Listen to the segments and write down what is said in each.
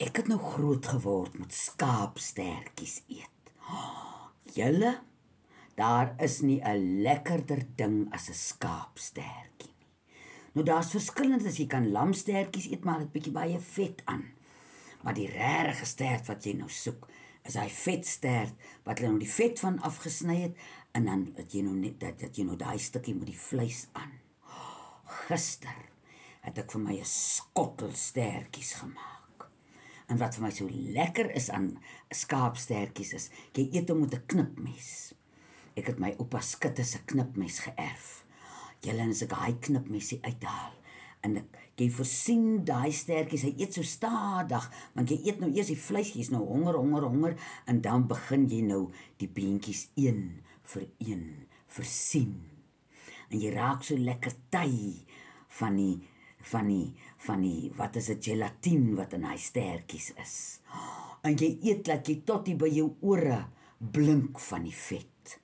Ek het nou groot geword met skaapstertjies eet. Julle, daar is nie 'n lekkerder ding as 'n skaapstertjie nie. Nou daar's verskillend as jy kan lamstertjies eet, maar dit bietjie baie vet aan. Maar die regte stert wat jy nou soek, is daai vetstert wat hulle nou die vet van afgesny het en dan het jy nou net dat jy nou daai stukkie met die vleis aan. Gister het ek vir my 'n skottel stertjies gemaak. En wat vir my so lekker is aan skaapstertjies is, jy eet hom met 'n knipmes. Ek het my oupa Skutte se knipmes geërf. Julle en as ek daai knipmesie uithaal en jy voorsien daai stertjies, hy eet so stadig, want jy eet nou eers die vleis, jy's nou honger en dan begin jy nou die beentjies een vir een voorsien. En jy raak so lekker ty van die wat is dit, gelatine wat in daai stertjies is. En jy eet dat jy tot die by jou ore blink van die vet.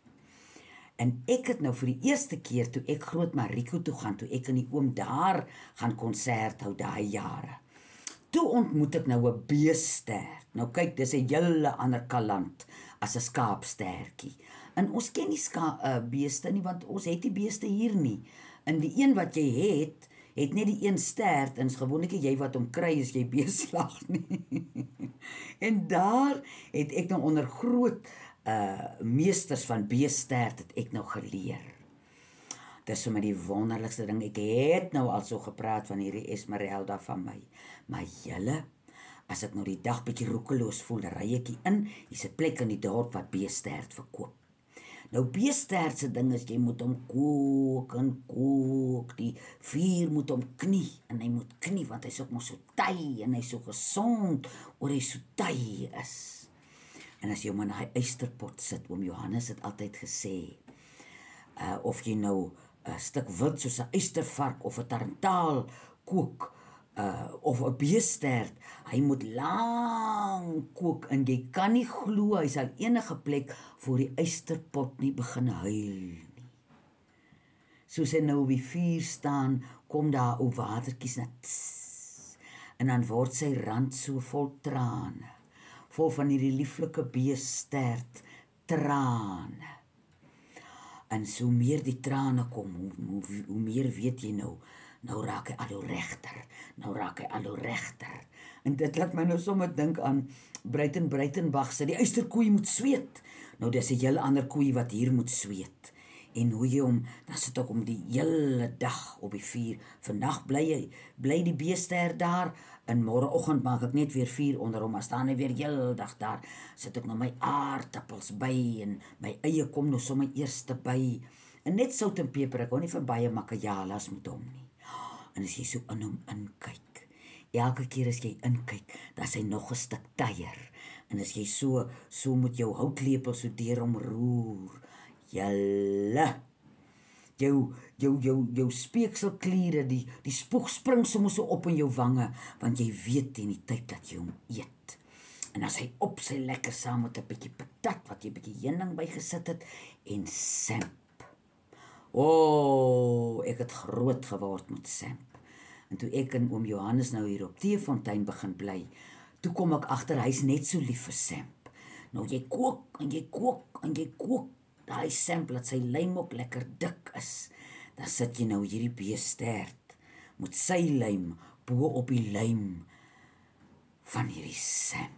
En ek het nou vir die eerste keer toe ek Groot Mariko toe gaan, toe ek en die oom daar gaan konsert hou daai jare. Toe ontmoet ek nou 'n beestert. Nou kyk, dis 'n hele ander kaland as 'n skaapstertjie. En ons ken nie beeste nie, want ons het die beeste hier nie. En die een wat jy het net die een stert, en is gewoonlik jy wat hom kry as jy beeslag nie. En daar het ek nou onder groot meesters van beestert het ek nou geleer. Dis sommer die wonderlikste ding. Ek het nou al so gepraat van hierdie Esmeralda van my. Maar julle, as ek nou die dag bietjie roekeloos voel, ry ek hier in, hier's 'n plek in die dorp wat beestert verkoop. Nou beestert se ding is, jy moet hom kook en kook, die vuur moet hom knie, en hy moet knie, want hy's ook mos so ty, en hy's so gesond, oor hy so ty is. En as jy hom in hy eysterpot sit, oom Johannes het altyd gesê, of jy nou 'n stuk wild soos 'n eystervark of 'n tarantaal kook, of 'n beestert, hy moet lank kook en jy kan nie glo hy sal enige plek voor die eysterpot nie begin huil nie. Soos hy nou op die vuur staan, kom daar ou watertjies net, en dan word sy rand so vol trane, vol van hierdie lieflike beestert trane. En so meer die trane kom, hoe meer weet jy nou raak hy al hoe regter, En dit laat my nou sommer dink aan Breitenbach sê, die eysterkoei moet sweet. Nou dis 'n hele ander koei wat hier moet sweet. En hoe jy hom, dan sit ek om die hele dag op die vuur. Vandag bly die beestert daar, en môreoggend maak ek net weer vuur onder hom, maar staan hy weer heel dag daar. Sit ek nou my aardappels by, en my eie kom nou sommer eerste by. En net sout en peper, ek hou nie van baie makajalas met hom nie. En as jy so in hom inkyk, elke keer as jy inkyk, dan is hy nog 'n stuk tyer. En as jy so met jou houtlepel so deur hom roer, julle, jou speekselkliere, die spoeg spring soms so op in jou wange, want jy weet in die tyd dat jy hom eet. En as hy op sy lekker saam met 'n bietjie patat, wat jy bietjie heuning bygesit het, en semp. Ek het groot geword met semp. En toe ek en oom Johannes nou hier op Teefontein begin bly, toe kom ek agter hy's net so lief vir semp. Nou jy kook en jy kook daai semp, laat sy lym ook lekker dik is. Dan sit jy nou hierdie beestert met sy lym bo op die lym van hierdie semp.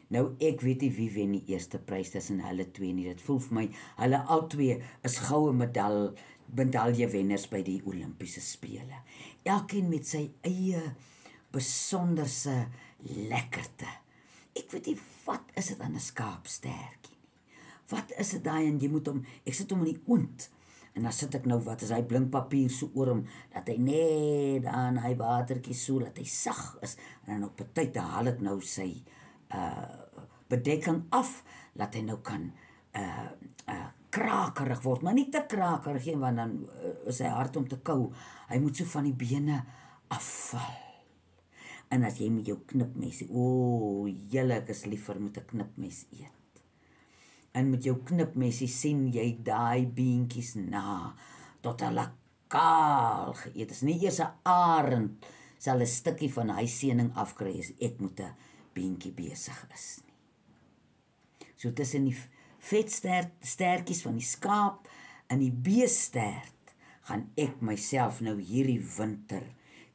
Nou ek weet nie wie wen die eerste prys tussen hulle twee nie. Dit voel vir my, hulle albei is goue medaljewenners by die Olimpiese spele. Elkeen met sy eie besonderse lekkerte. Ek weet nie, wat is dit aan 'n skaapstertjie nie? Wat is dit daai, en jy moet hom, ek sit hom in die oond, en dan sit ek nou, wat is hy blinkpapier so oor hom, dat hy net aan hy watertjie so, dat hy sag is, en dan op 'n tyd haal ek nou sy bedekking af, laat hy nou kan krakerig word, maar nie te krakerig nie, want dan is hy hard om te kou. Hy moet so van die bene afval. En as jy met jou knipmes, julle, ek is liever met 'n knipmes eet. En met jou knipmesie sien jy daai beentjies na, tot hulle kaal geëet is. Nie eers 'n arend sal 'n stukkie van hy seëning afkry as ek met 'n beentjie besig is nie. So tussen die vetstertjies van die skaap en die beestert gaan ek myself nou hierdie winter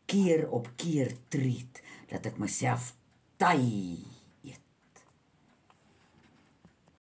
keer op keer treat, dat ek myself tai